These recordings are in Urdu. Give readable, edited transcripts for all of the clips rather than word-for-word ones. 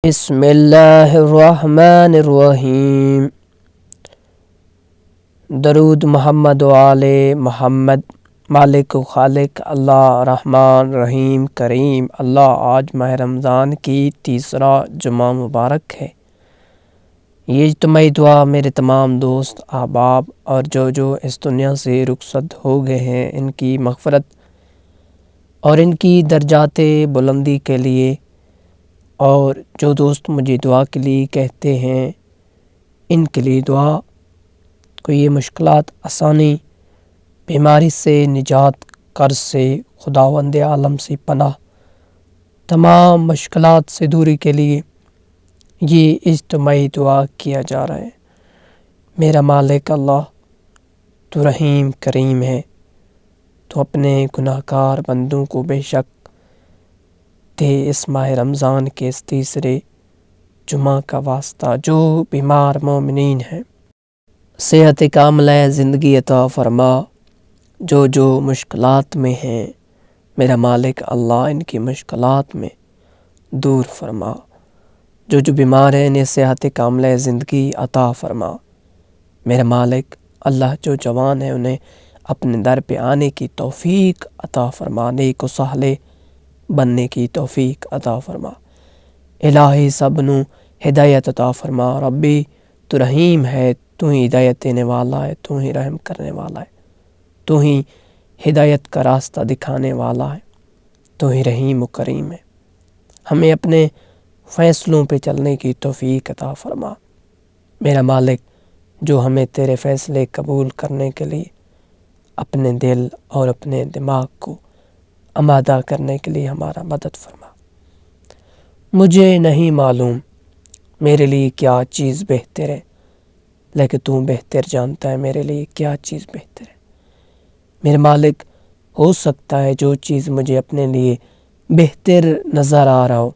بسم اللہ الرحمن الرحیم۔ درود محمد و آل محمد۔ مالک و خالق اللہ رحمان رحیم کریم اللہ۔ آج ماہ رمضان کی تیسرا جمعہ مبارک ہے۔ یہ اجتماعی دعا میرے تمام دوست احباب اور جو اس دنیا سے رخصت ہو گئے ہیں ان کی مغفرت اور ان کی درجات بلندی کے لیے، اور جو دوست مجھے دعا کے لیے کہتے ہیں ان کے لیے دعا، کوئی یہ مشکلات آسانی، بیماری سے نجات، قرض سے، خداوند عالم سے پناہ، تمام مشکلات سے دوری کے لیے یہ اجتماعی دعا کیا جا رہا ہے۔ میرا مالک اللہ تو رحیم کریم ہے، تو اپنے گناہ گار بندوں کو بے شک دے اس ماہ رمضان کے اس تیسرے جمعہ کا واسطہ۔ جو بیمار مومنین ہیں صحت کاملہ زندگی عطا فرما، جو مشکلات میں ہیں میرا مالک اللہ ان کی مشکلات میں دور فرما، جو بیمار ہیں انہیں صحت کاملہ زندگی عطا فرما۔ میرا مالک اللہ جو جوان ہیں انہیں اپنے در پہ آنے کی توفیق عطا فرما، نیک و صالح بننے کی توفیق عطا فرما۔ الہی سب نو ہدایت عطا فرما۔ ربی تو رحیم ہے، تو ہی ہدایت دینے والا ہے، تو ہی رحم کرنے والا ہے، تو ہی ہدایت کا راستہ دکھانے والا ہے، تو ہی رحیم و کریم ہے۔ ہمیں اپنے فیصلوں پہ چلنے کی توفیق عطا فرما۔ میرا مالک جو ہمیں تیرے فیصلے قبول کرنے کے لیے اپنے دل اور اپنے دماغ کو آمادہ کرنے کے لیے ہمارا مدد فرما۔ مجھے نہیں معلوم میرے لیے کیا چیز بہتر ہے، لیکن تو بہتر جانتا ہے میرے لیے کیا چیز بہتر ہے۔ میرے مالک ہو سکتا ہے جو چیز مجھے اپنے لیے بہتر نظر آ رہا ہو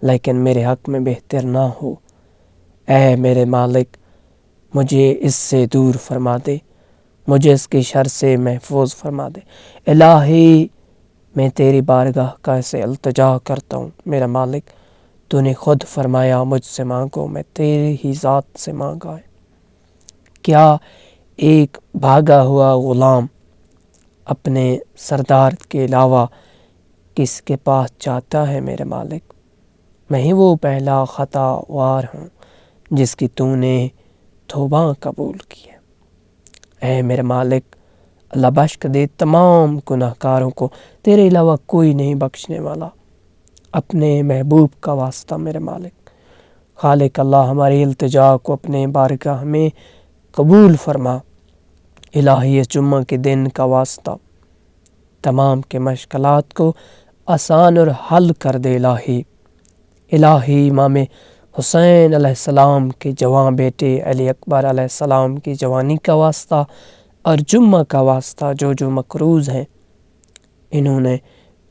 لیکن میرے حق میں بہتر نہ ہو۔ اے میرے مالک مجھے اس سے دور فرما دے، مجھے اس کی شر سے محفوظ فرما دے۔ الہی میں تیری بارگاہ کا اسے التجا کرتا ہوں۔ میرا مالک تو نے خود فرمایا مجھ سے مانگو، میں تیری ہی ذات سے مانگا ہے۔ کیا ایک بھاگا ہوا غلام اپنے سردار کے علاوہ کس کے پاس چاہتا ہے؟ میرے مالک میں ہی وہ پہلا خطا وار ہوں جس کی تو نے توبہ قبول کی ہے۔ اے میرے مالک اللہ بخش دے تمام گناہ گاروں کو، تیرے علاوہ کوئی نہیں بخشنے والا، اپنے محبوب کا واسطہ۔ میرے مالک خالق اللہ ہماری التجا کو اپنے بارگاہ میں قبول فرما۔ الہی اس جمعہ کے دن کا واسطہ تمام کے مشکلات کو آسان اور حل کر دے۔ الہی امام حسین علیہ السلام کے جوان بیٹے علی اکبر علیہ السلام کی جوانی کا واسطہ اور جمعہ کا واسطہ، جو مقروض ہیں انہوں نے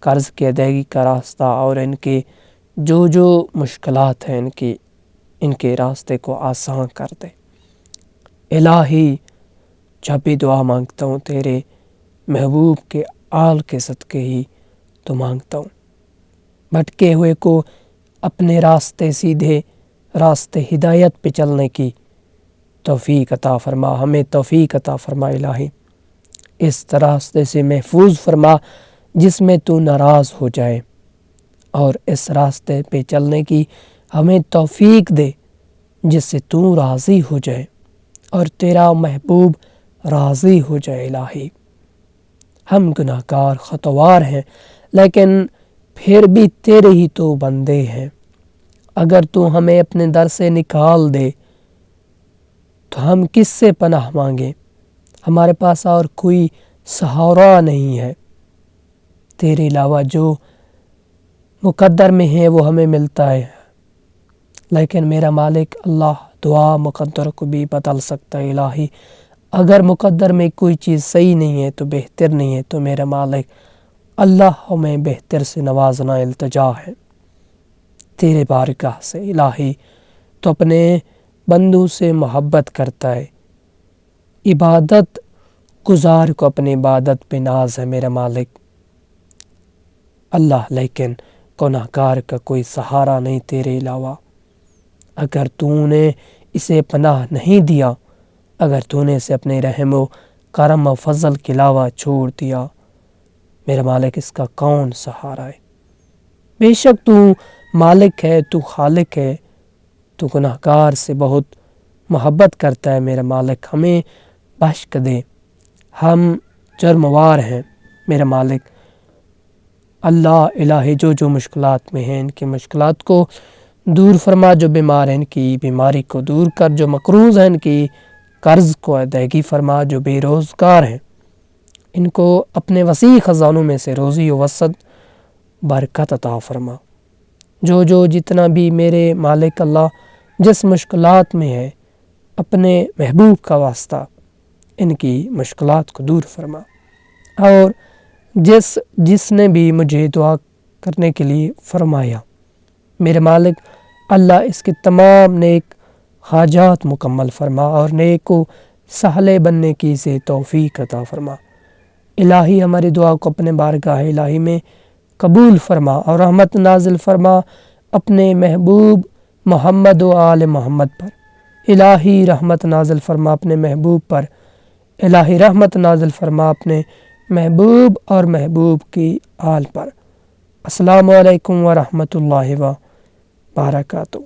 قرض کی ادائیگی کا راستہ اور ان کے جو مشکلات ہیں ان کے راستے کو آسان کر دے۔ الہی جب بھی دعا مانگتا ہوں تیرے محبوب کے آل کے صدقے ہی تو مانگتا ہوں۔ بھٹکے ہوئے کو اپنے راستے سیدھے راستے ہدایت پہ چلنے کی توفیق عطا فرما، ہمیں توفیق عطا فرما۔ الہی اس راستے سے محفوظ فرما جس میں تو ناراض ہو جائے، اور اس راستے پہ چلنے کی ہمیں توفیق دے جس سے تو راضی ہو جائے اور تیرا محبوب راضی ہو جائے۔ الہی ہم گناہ گار خطوار ہیں لیکن پھر بھی تیرے ہی تو بندے ہیں۔ اگر تو ہمیں اپنے در سے نکال دے تو ہم کس سے پناہ مانگیں؟ ہمارے پاس اور کوئی سہارا نہیں ہے۔ تیرے علاوہ جو مقدر میں ہے وہ ہمیں ملتا ہے، لیکن میرا مالک اللہ دعا مقدر کو بھی بدل سکتا ہے۔ الہی اگر مقدر میں کوئی چیز صحیح نہیں ہے تو بہتر نہیں ہے، تو میرا مالک اللہ ہمیں بہتر سے نوازنا التجا ہے تیرے بارگاہ سے۔ الہی تو اپنے بندوں سے محبت کرتا ہے، عبادت گزار کو اپنی عبادت پہ ناز ہے۔ میرا مالک اللہ لیکن گنہگار کا کوئی سہارا نہیں تیرے علاوہ۔ اگر تو نے اسے پناہ نہیں دیا، اگر تو نے اسے اپنے رحم و کرم و فضل کے علاوہ چھوڑ دیا، میرا مالک اس کا کون سہارا ہے؟ بے شک تو مالک ہے، تو خالق ہے، تو گنہگار سے بہت محبت کرتا ہے میرا مالک، ہمیں بخش دے، ہم جرموار ہیں میرا مالک۔ اللہ الہ جو مشکلات میں ہیں ان کی مشکلات کو دور فرما، جو بیمار ہیں ان کی بیماری کو دور کر، جو مقروض ہیں ان کی قرض کو ادائیگی فرما، جو بے روزگار ہیں ان کو اپنے وسیع خزانوں میں سے روزی و وسعت برکت عطا فرما۔ جو جتنا بھی میرے مالک اللہ جس مشکلات میں ہے، اپنے محبوب کا واسطہ ان کی مشکلات کو دور فرما، اور جس نے بھی مجھے دعا کرنے کے لیے فرمایا، میرے مالک اللہ اس کے تمام نیک حاجات مکمل فرما اور نیک و سہلے بننے کی اسے توفیق عطا فرما۔ الہی ہماری دعا کو اپنے بارگاہ الہی میں قبول فرما اور رحمت نازل فرما اپنے محبوب محمد و آل محمد پر۔ الہی رحمت نازل فرما اپنے محبوب پر، الہی رحمت نازل فرما اپنے محبوب اور محبوب کی آل پر۔ السلام علیکم ورحمۃ اللہ وبرکاتہ۔